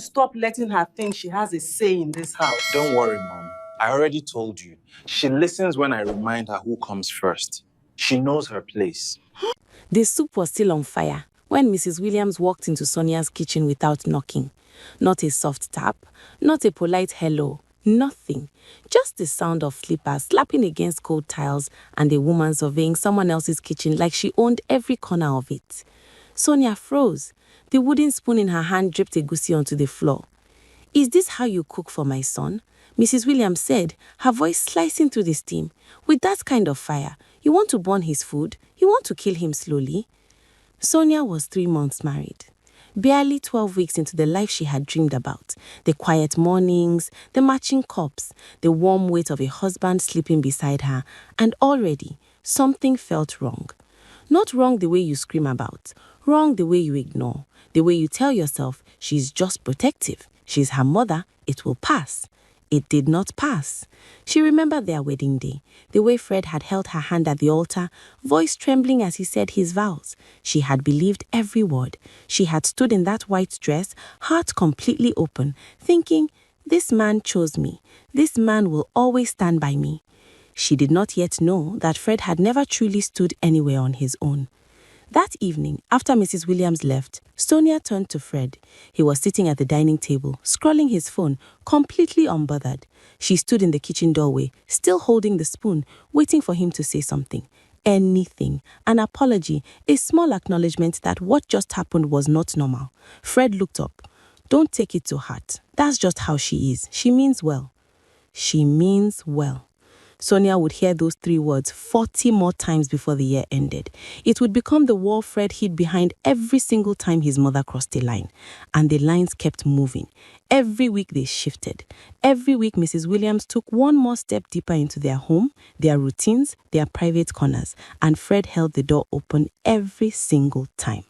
to stop letting her think she has a say in this house. Don't worry, Mom. I already told you. She listens when I remind her who comes first. She knows her place. The soup was still on fire when Mrs. Williams walked into Sonia's kitchen without knocking. Not a soft tap, not a polite hello, nothing. Just the sound of slippers slapping against cold tiles and a woman surveying someone else's kitchen like she owned every corner of it. Sonia froze. The wooden spoon in her hand dripped egusi onto the floor. "Is this how you cook for my son?" Mrs. Williams said, her voice slicing through the steam. "With that kind of fire, you want to burn his food? You want to kill him slowly?" Sonia was 3 months married. Barely 12 weeks into the life she had dreamed about. The quiet mornings, the matching cups, the warm weight of a husband sleeping beside her, and already something felt wrong. Not wrong the way you scream about, wrong the way you ignore, the way you tell yourself she's just protective, she's her mother, it will pass. It did not pass. She remembered their wedding day, the way Fred had held her hand at the altar, voice trembling as he said his vows. She had believed every word. She had stood in that white dress, heart completely open, thinking, this man chose me. This man will always stand by me. She did not yet know that Fred had never truly stood anywhere on his own. That evening, after Mrs. Williams left, Sonia turned to Fred. He was sitting at the dining table, scrolling his phone, completely unbothered. She stood in the kitchen doorway, still holding the spoon, waiting for him to say something. Anything. An apology, a small acknowledgement that what just happened was not normal. Fred looked up. "Don't take it to heart. That's just how she is. She means well." She means well. Sonia would hear those 3 words 40 more times before the year ended. It would become the wall Fred hid behind every single time his mother crossed a line. And the lines kept moving. Every week they shifted. Every week Mrs. Williams took one more step deeper into their home, their routines, their private corners. And Fred held the door open every single time.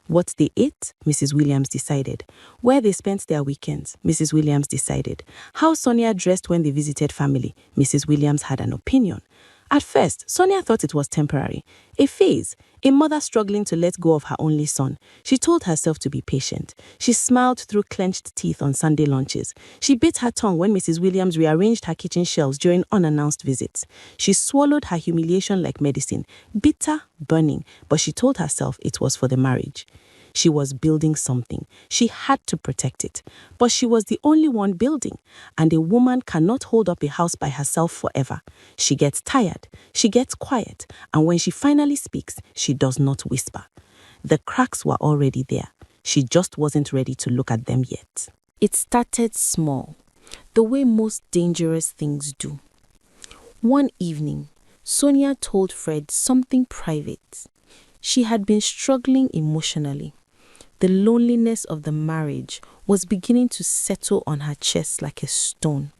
What they ate, Mrs. Williams decided. Where they spent their weekends, Mrs. Williams decided. How Sonia dressed when they visited family, Mrs. Williams had an opinion. At first, Sonia thought it was temporary, a phase, a mother struggling to let go of her only son. She told herself to be patient. She smiled through clenched teeth on Sunday lunches. She bit her tongue when Mrs. Williams rearranged her kitchen shelves during unannounced visits. She swallowed her humiliation like medicine, bitter, burning, but she told herself it was for the marriage. She was building something. She had to protect it. But she was the only one building. And a woman cannot hold up a house by herself forever. She gets tired. She gets quiet. And when she finally speaks, she does not whisper. The cracks were already there. She just wasn't ready to look at them yet. It started small, the way most dangerous things do. One evening, Sonia told Fred something private. She had been struggling emotionally. The loneliness of the marriage was beginning to settle on her chest like a stone.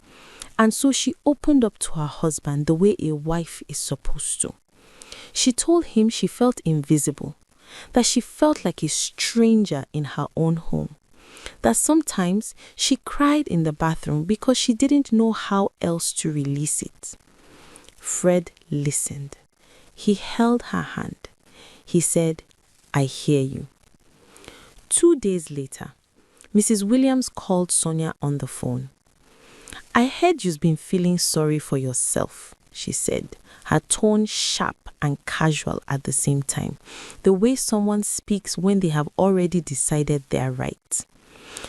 And so she opened up to her husband the way a wife is supposed to. She told him she felt invisible, that she felt like a stranger in her own home, that sometimes she cried in the bathroom because she didn't know how else to release it. Fred listened. He held her hand. He said, "I hear you." 2 days later, Mrs. Williams called Sonia on the phone. "I heard you've been feeling sorry for yourself," she said, her tone sharp and casual at the same time, the way someone speaks when they have already decided they're right.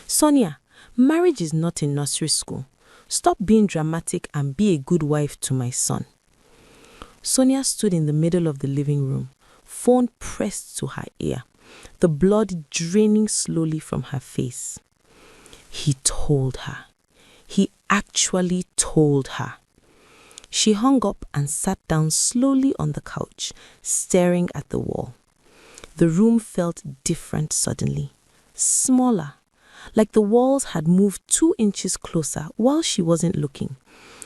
"Sonia, marriage is not a nursery school. Stop being dramatic and be a good wife to my son." Sonia stood in the middle of the living room, phone pressed to her ear, the blood draining slowly from her face. He told her. He actually told her. She hung up and sat down slowly on the couch, staring at the wall. The room felt different suddenly, smaller, like the walls had moved 2 inches closer while she wasn't looking.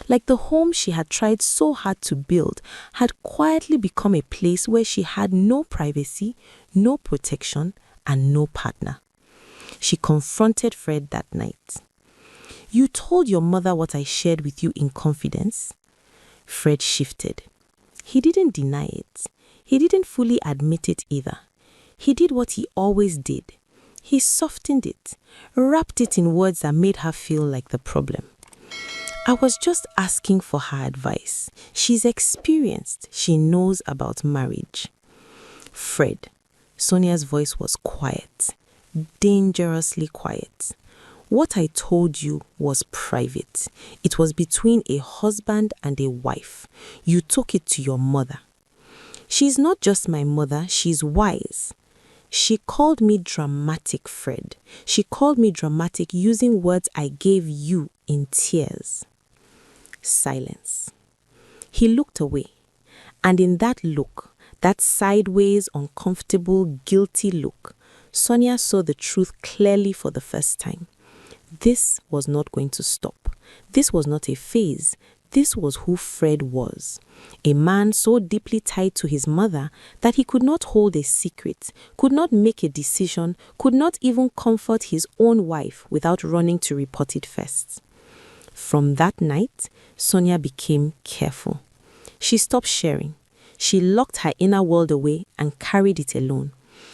Like the home she had tried so hard to build had quietly become a place where she had no privacy, no protection, and no partner. She confronted Fred that night. "You told your mother what I shared with you in confidence?" Fred shifted. He didn't deny it. He didn't fully admit it either. He did what he always did. He softened it, wrapped it in words that made her feel like the problem. I was just asking for her advice. She's experienced. She knows about marriage. Fred, Sonia's voice was quiet, dangerously quiet. What I told you was private. It was between a husband and a wife. You took it to your mother. She's not just my mother, she's wise. She called me dramatic, Fred. She called me dramatic using words I gave you in tears. Silence. He looked away, and in that look, that sideways, uncomfortable, guilty look, Sonia saw the truth clearly for the first time. This was not going to stop. This was not a phase. This was who Fred was. A man so deeply tied to his mother that he could not hold a secret, could not make a decision, could not even comfort his own wife without running to report it first. From that night, Sonia became careful. She stopped sharing. She locked her inner world away and carried it alone.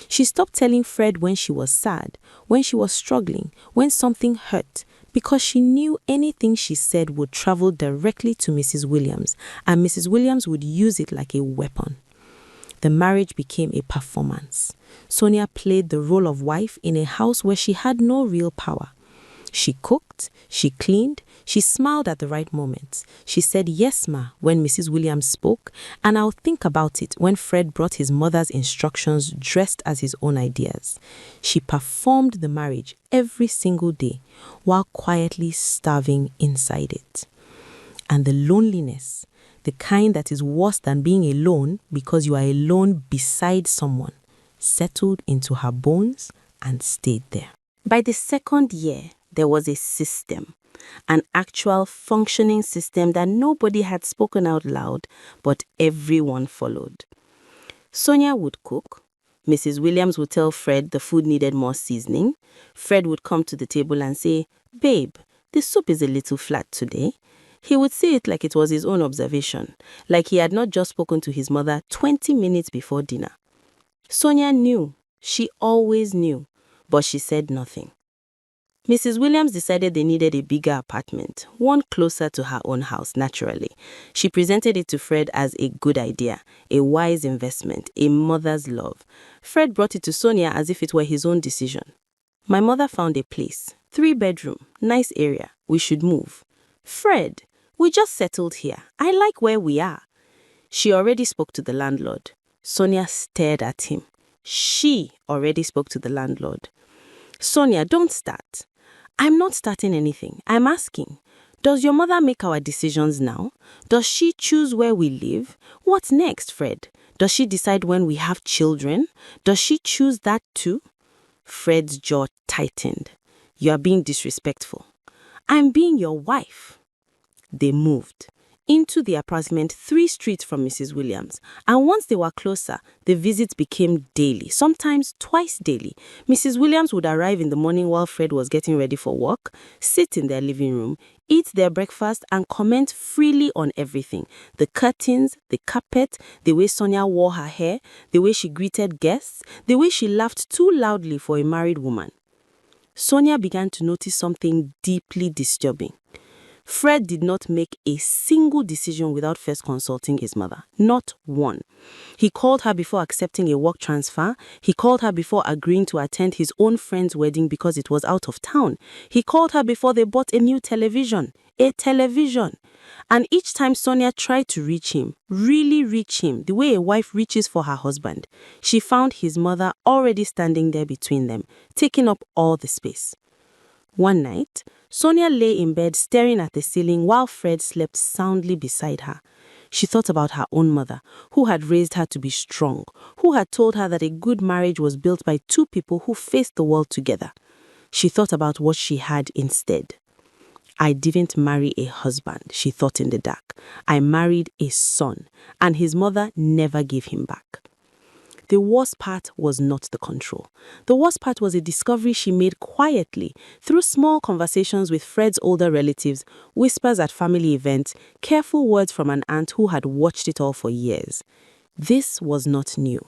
She stopped telling Fred when she was sad, when she was struggling, when something hurt, because she knew anything she said would travel directly to Mrs. Williams, and Mrs. Williams would use it like a weapon. The marriage became a performance. Sonia played the role of wife in a house where she had no real power. She cooked, she cleaned, she smiled at the right moments. She said yes, ma, when Mrs. Williams spoke, and I'll think about it when Fred brought his mother's instructions dressed as his own ideas. She performed the marriage every single day while quietly starving inside it. And the loneliness, the kind that is worse than being alone because you are alone beside someone, settled into her bones and stayed there. By the second year, there was a system, an actual functioning system that nobody had spoken out loud, but everyone followed. Sonia would cook. Mrs. Williams would tell Fred the food needed more seasoning. Fred would come to the table and say, "Babe, the soup is a little flat today." He would say it like it was his own observation, like he had not just spoken to his mother 20 minutes before dinner. Sonia knew. She always knew, but she said nothing. Mrs. Williams decided they needed a bigger apartment, one closer to her own house, naturally. She presented it to Fred as a good idea, a wise investment, a mother's love. Fred brought it to Sonia as if it were his own decision. My mother found a place, 3-bedroom, nice area. We should move. Fred, we just settled here. I like where we are. She already spoke to the landlord. Sonia stared at him. She already spoke to the landlord. Sonia, don't start. I'm not starting anything. I'm asking. Does your mother make our decisions now? Does she choose where we live? What's next, Fred? Does she decide when we have children? Does she choose that too? Fred's jaw tightened. You are being disrespectful. I'm being your wife. They moved into the apartment 3 streets from Mrs. Williams, and once they were closer, the visits became daily, sometimes twice daily. Mrs. Williams would arrive in the morning while Fred was getting ready for work, sit in their living room, eat their breakfast, and comment freely on everything. The curtains, the carpet, the way Sonia wore her hair, the way she greeted guests, the way she laughed too loudly for a married woman. Sonia began to notice something deeply disturbing. Fred did not make a single decision without first consulting his mother. Not one. He called her before accepting a work transfer. He called her before agreeing to attend his own friend's wedding because it was out of town. He called her before they bought a new television. A television. And each time Sonia tried to reach him, really reach him, the way a wife reaches for her husband, she found his mother already standing there between them, taking up all the space. One night, Sonia lay in bed staring at the ceiling while Fred slept soundly beside her. She thought about her own mother, who had raised her to be strong, who had told her that a good marriage was built by 2 people who faced the world together. She thought about what she had instead. I didn't marry a husband, she thought in the dark. I married a son, and his mother never gave him back. The worst part was not the control. The worst part was a discovery she made quietly, through small conversations with Fred's older relatives, whispers at family events, careful words from an aunt who had watched it all for years. This was not new.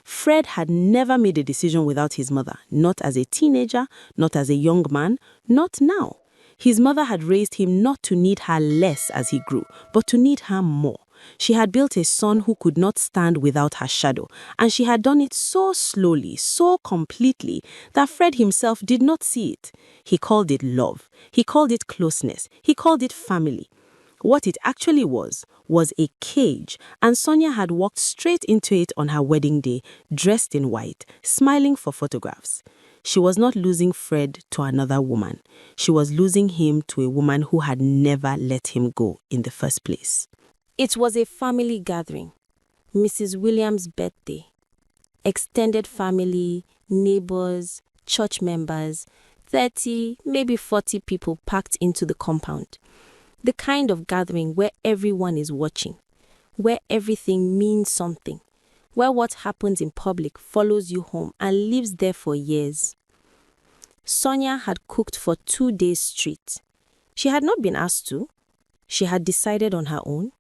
Fred had never made a decision without his mother, not as a teenager, not as a young man, not now. His mother had raised him not to need her less as he grew, but to need her more. She had built a son who could not stand without her shadow, and she had done it so slowly, so completely, that Fred himself did not see it. He called it love. He called it closeness. He called it family. What it actually was a cage, and Sonia had walked straight into it on her wedding day, dressed in white, smiling for photographs. She was not losing Fred to another woman. She was losing him to a woman who had never let him go in the first place. It was a family gathering. Mrs. Williams' birthday. Extended family, neighbors, church members, 30, maybe 40 people packed into the compound. The kind of gathering where everyone is watching, where everything means something, where what happens in public follows you home and lives there for years. Sonia had cooked for 2 days straight. She had not been asked to. She had decided on her own,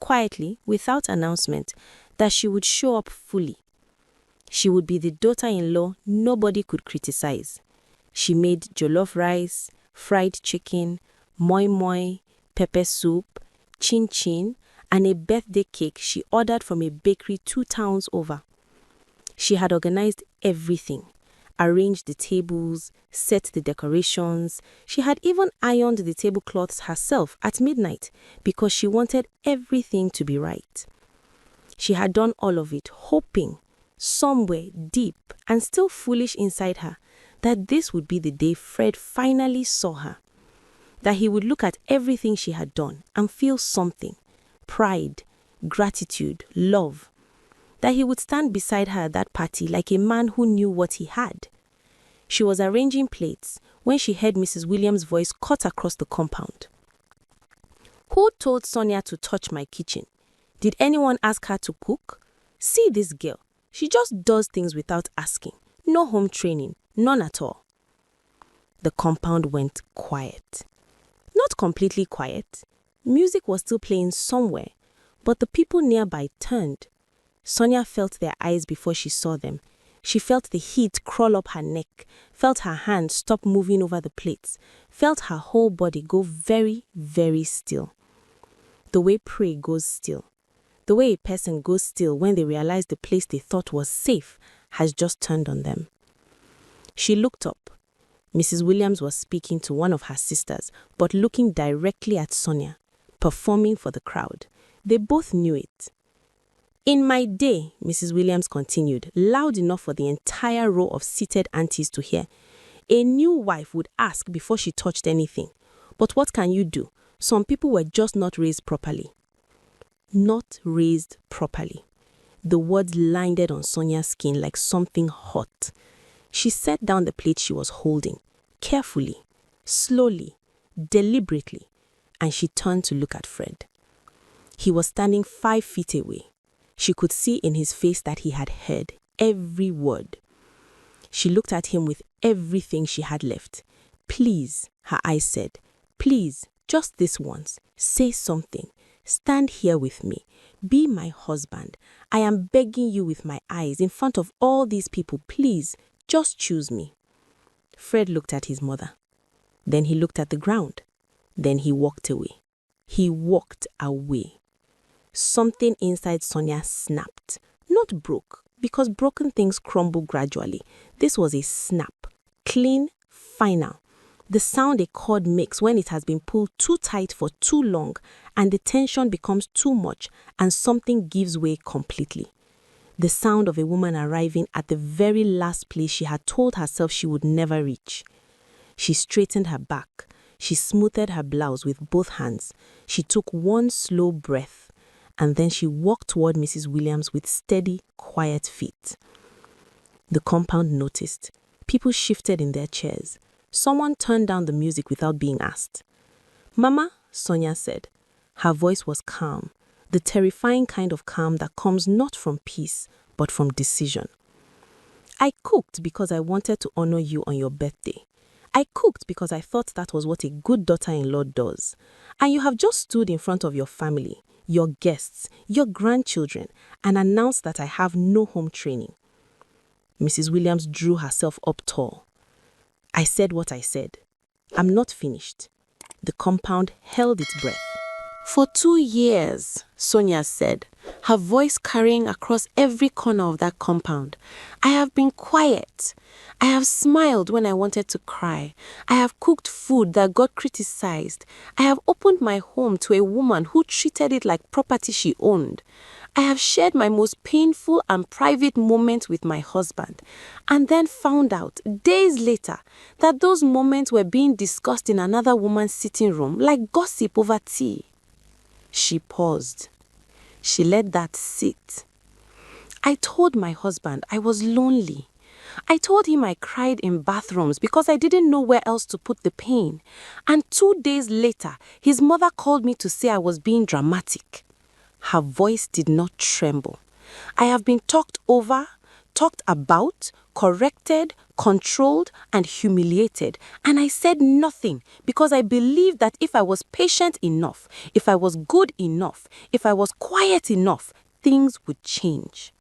quietly, without announcement, that she would show up fully. She would be the daughter-in-law nobody could criticize. She made jollof rice, fried chicken, moi moi, pepper soup, chin chin, and a birthday cake she ordered from a bakery 2 towns over. She had organized everything, arranged the tables, set the decorations. She had even ironed the tablecloths herself at midnight because she wanted everything to be right. She had done all of it, hoping, somewhere deep and still foolish inside her, that this would be the day Fred finally saw her. That he would look at everything she had done and feel something, pride, gratitude, love. That he would stand beside her at that party like a man who knew what he had. She was arranging plates when she heard Mrs. Williams' voice cut across the compound. Who told Sonia to touch my kitchen? Did anyone ask her to cook? See this girl. She just does things without asking. No home training, none at all. The compound went quiet. Not completely quiet. Music was still playing somewhere, but the people nearby turned. Sonia felt their eyes before she saw them. She felt the heat crawl up her neck, felt her hands stop moving over the plates, felt her whole body go very, very still. The way prey goes still. The way a person goes still when they realize the place they thought was safe has just turned on them. She looked up. Mrs. Williams was speaking to one of her sisters, but looking directly at Sonia, performing for the crowd. They both knew it. In my day, Mrs. Williams continued, loud enough for the entire row of seated aunties to hear, a new wife would ask before she touched anything. But what can you do? Some people were just not raised properly. Not raised properly. The words landed on Sonia's skin like something hot. She set down the plate she was holding, carefully, slowly, deliberately, and she turned to look at Fred. He was standing 5 feet away. She could see in his face that he had heard every word. She looked at him with everything she had left. Please, her eyes said, please, just this once, say something. Stand here with me. Be my husband. I am begging you with my eyes in front of all these people. Please, just choose me. Fred looked at his mother. Then he looked at the ground. Then he walked away. He walked away. Something inside Sonia snapped. Not broke, because broken things crumble gradually. This was a snap. Clean, final. The sound a cord makes when it has been pulled too tight for too long and the tension becomes too much and something gives way completely. The sound of a woman arriving at the very last place she had told herself she would never reach. She straightened her back. She smoothed her blouse with both hands. She took one slow breath, and then she walked toward Mrs. Williams with steady, quiet feet. The compound noticed. People shifted in their chairs. Someone turned down the music without being asked. Mama, Sonia said. Her voice was calm, the terrifying kind of calm that comes not from peace, but from decision. I cooked because I wanted to honor you on your birthday. I cooked because I thought that was what a good daughter-in-law does. And you have just stood in front of your family, your guests, your grandchildren, and announced that I have no home training. Mrs. Williams drew herself up tall. I said what I said. I'm not finished. The compound held its breath. For 2 years, Sonia said, her voice carrying across every corner of that compound. I have been quiet. I have smiled when I wanted to cry. I have cooked food that got criticized. I have opened my home to a woman who treated it like property she owned. I have shared my most painful and private moments with my husband, and then found out, days later, that those moments were being discussed in another woman's sitting room like gossip over tea. She paused. She let that sit. I told my husband I was lonely. I told him I cried in bathrooms because I didn't know where else to put the pain. And 2 days later, his mother called me to say I was being dramatic. Her voice did not tremble. I have been talked over, talked about, corrected, controlled, and humiliated. And I said nothing because I believed that if I was patient enough, if I was good enough, if I was quiet enough, things would change.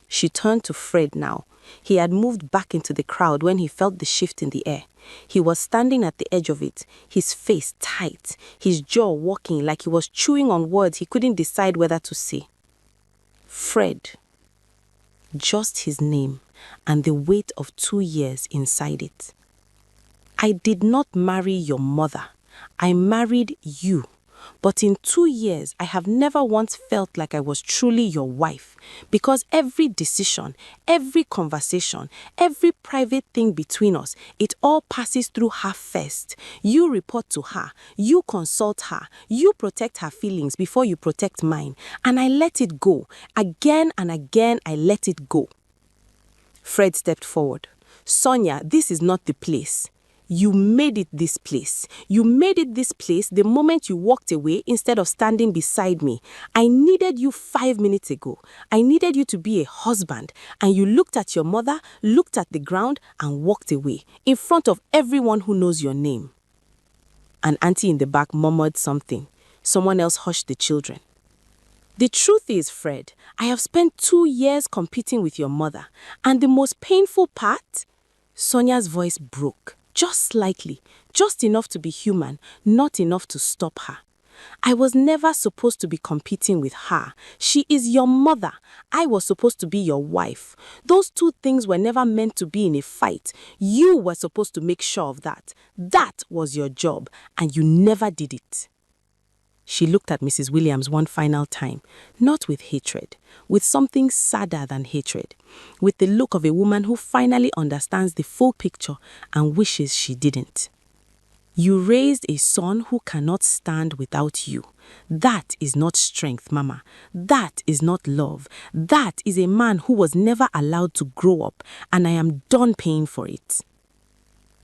She turned to Fred now. He had moved back into the crowd when he felt the shift in the air. He was standing at the edge of it, his face tight, his jaw walking like he was chewing on words he couldn't decide whether to say. Fred. Just his name and the weight of 2 years inside it. I did not marry your mother. I married you. But in 2 years, I have never once felt like I was truly your wife, because every decision, every conversation, every private thing between us, it all passes through her first. You report to her, you consult her, you protect her feelings before you protect mine, and I let it go. Again and again, I let it go. Fred stepped forward. Sonia, this is not the place. You made it this place. You made it this place the moment you walked away instead of standing beside me. I needed you 5 minutes ago. I needed you to be a husband. And you looked at your mother, looked at the ground, and walked away in front of everyone who knows your name. An auntie in the back murmured something. Someone else hushed the children. The truth is, Fred, I have spent 2 years competing with your mother. And the most painful part? Sonia's voice broke. Just slightly, just enough to be human, not enough to stop her. I was never supposed to be competing with her. She is your mother. I was supposed to be your wife. Those two things were never meant to be in a fight. You were supposed to make sure of that. That was your job, and you never did it. She looked at Mrs. Williams one final time, not with hatred, with something sadder than hatred, with the look of a woman who finally understands the full picture and wishes she didn't. You raised a son who cannot stand without you. That is not strength, Mama. That is not love. That is a man who was never allowed to grow up, and I am done paying for it.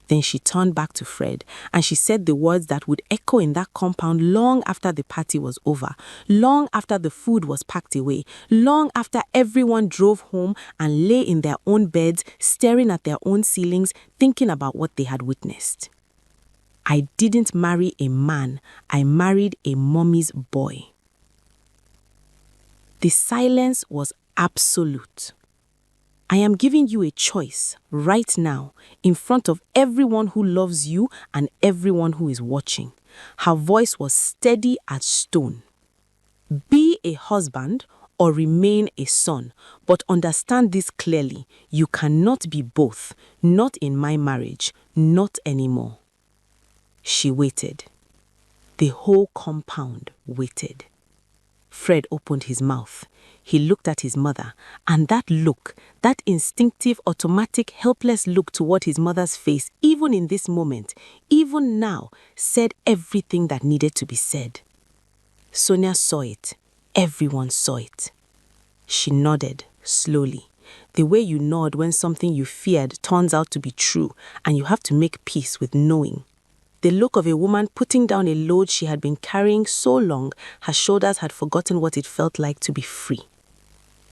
Then she turned back to Fred and she said the words that would echo in that compound long after the party was over, long after the food was packed away, long after everyone drove home and lay in their own beds, staring at their own ceilings, thinking about what they had witnessed. I didn't marry a man, I married a mommy's boy. The silence was absolute. I am giving you a choice right now in front of everyone who loves you and everyone who is watching. Her voice was steady as stone. Be a husband or remain a son, but understand this clearly. You cannot be both, not in my marriage, not anymore. She waited. The whole compound waited. Fred opened his mouth. He looked at his mother, and that look, that instinctive, automatic, helpless look toward his mother's face, even in this moment, even now, said everything that needed to be said. Sonia saw it. Everyone saw it. She nodded, slowly, the way you nod when something you feared turns out to be true, and you have to make peace with knowing. The look of a woman putting down a load she had been carrying so long, her shoulders had forgotten what it felt like to be free.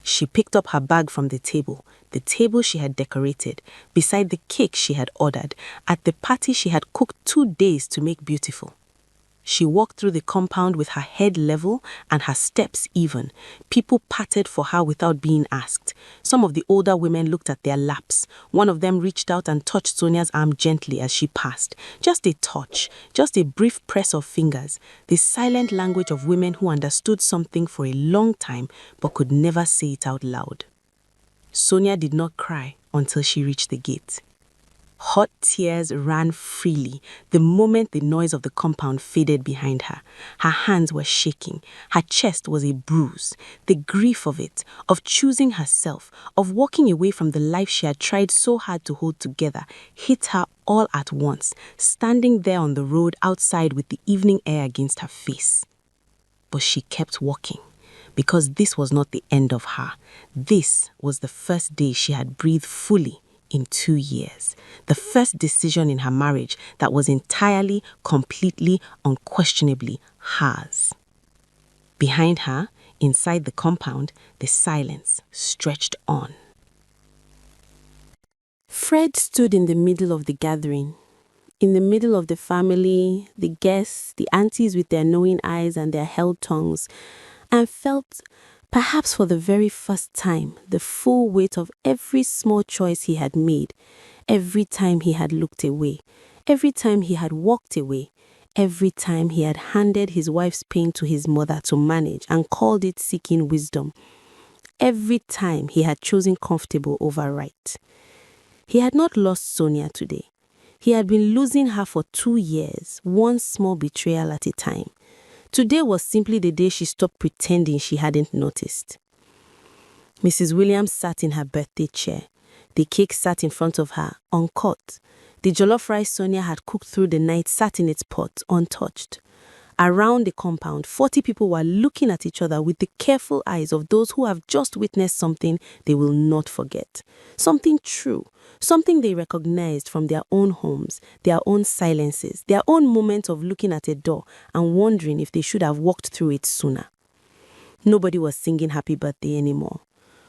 She picked up her bag from the table she had decorated, beside the cake she had ordered, at the party she had cooked 2 days to make beautiful. She walked through the compound with her head level and her steps even. People patted for her without being asked. Some of the older women looked at their laps. One of them reached out and touched Sonia's arm gently as she passed. Just a touch, just a brief press of fingers. The silent language of women who understood something for a long time but could never say it out loud. Sonia did not cry until she reached the gate. Hot tears ran freely the moment the noise of the compound faded behind her. Her hands were shaking. Her chest was a bruise. The grief of it, of choosing herself, of walking away from the life she had tried so hard to hold together, hit her all at once, standing there on the road outside with the evening air against her face. But she kept walking, because this was not the end of her. This was the first day she had breathed fully in 2 years. The first decision in her marriage that was entirely, completely, unquestionably hers. Behind her, inside the compound, the silence stretched on. Fred stood in the middle of the gathering. In the middle of the family, the guests, the aunties with their knowing eyes and their held tongues, and felt, perhaps for the very first time, the full weight of every small choice he had made, every time he had looked away, every time he had walked away, every time he had handed his wife's pain to his mother to manage and called it seeking wisdom, every time he had chosen comfortable over right. He had not lost Sonia today. He had been losing her for 2 years, one small betrayal at a time. Today was simply the day she stopped pretending she hadn't noticed. Mrs. Williams sat in her birthday chair. The cake sat in front of her, uncut. The jollof rice Sonia had cooked through the night sat in its pot, untouched. Around the compound, 40 people were looking at each other with the careful eyes of those who have just witnessed something they will not forget. Something true, something they recognized from their own homes, their own silences, their own moments of looking at a door and wondering if they should have walked through it sooner. Nobody was singing happy birthday anymore.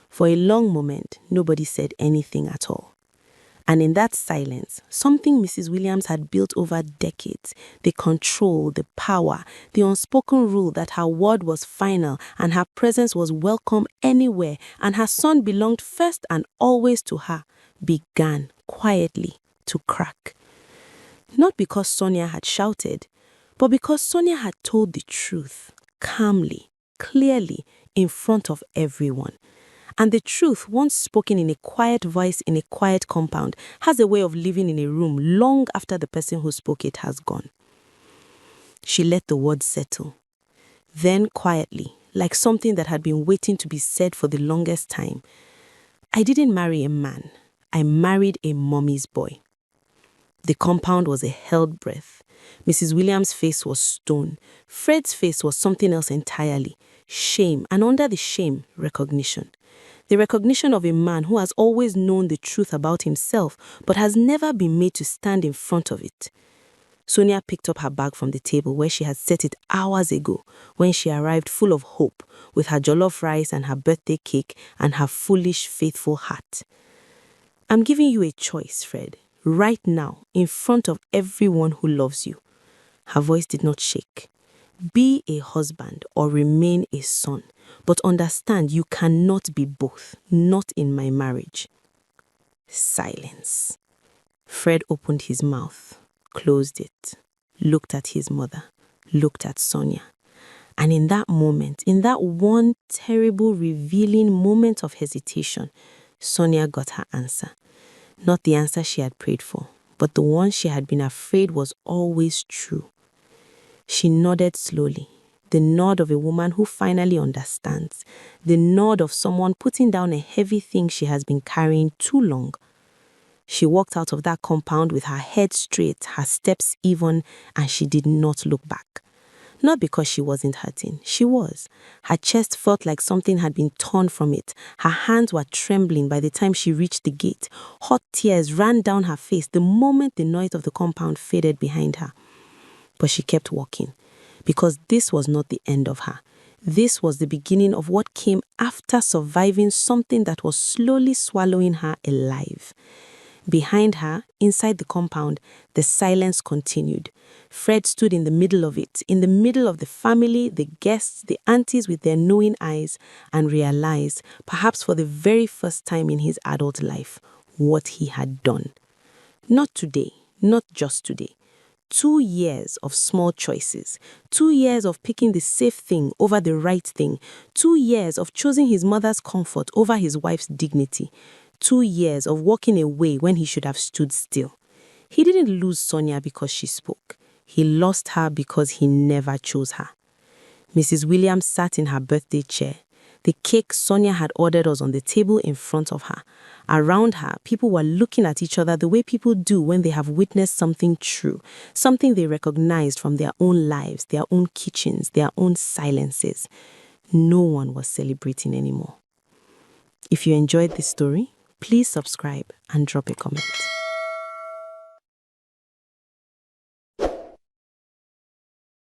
For a long moment, nobody said anything at all. And in that silence, something Mrs. Williams had built over decades, the control, the power, the unspoken rule that her word was final and her presence was welcome anywhere and her son belonged first and always to her, began quietly to crack. Not because Sonia had shouted, but because Sonia had told the truth, calmly, clearly, in front of everyone. And the truth, once spoken in a quiet voice in a quiet compound, has a way of living in a room long after the person who spoke it has gone. She let the words settle. Then quietly, like something that had been waiting to be said for the longest time, I didn't marry a man. I married a mommy's boy. The compound was a held breath. Mrs. Williams' face was stone. Fred's face was something else entirely. Shame, and under the shame, recognition. The recognition of a man who has always known the truth about himself but has never been made to stand in front of it. Sonia picked up her bag from the table where she had set it hours ago when she arrived full of hope with her jollof rice and her birthday cake and her foolish, faithful hat. I'm giving you a choice, Fred, right now in front of everyone who loves you. Her voice did not shake. Be a husband or remain a son, but understand you cannot be both, not in my marriage. Silence. Fred opened his mouth, closed it, looked at his mother, looked at Sonia. And in that moment, in that one terrible, revealing moment of hesitation, Sonia got her answer. Not the answer she had prayed for, but the one she had been afraid was always true. She nodded slowly, the nod of a woman who finally understands, the nod of someone putting down a heavy thing she has been carrying too long. She walked out of that compound with her head straight, her steps even, and she did not look back. Not because she wasn't hurting, she was. Her chest felt like something had been torn from it. Her hands were trembling by the time she reached the gate. Hot tears ran down her face the moment the noise of the compound faded behind her. But she kept walking, because this was not the end of her. This was the beginning of what came after surviving something that was slowly swallowing her alive. Behind her, inside the compound, the silence continued. Fred stood in the middle of it, in the middle of the family, the guests, the aunties with their knowing eyes, and realized, perhaps for the very first time in his adult life, what he had done. Not today, not just today. 2 years of small choices, 2 years of picking the safe thing over the right thing, 2 years of choosing his mother's comfort over his wife's dignity, 2 years of walking away when he should have stood still. He didn't lose Sonia because she spoke. He lost her because he never chose her. Mrs. Williams sat in her birthday chair. The cake Sonia had ordered was on the table in front of her. Around her, people were looking at each other the way people do when they have witnessed something true, something they recognized from their own lives, their own kitchens, their own silences. No one was celebrating anymore. If you enjoyed this story, please subscribe and drop a comment.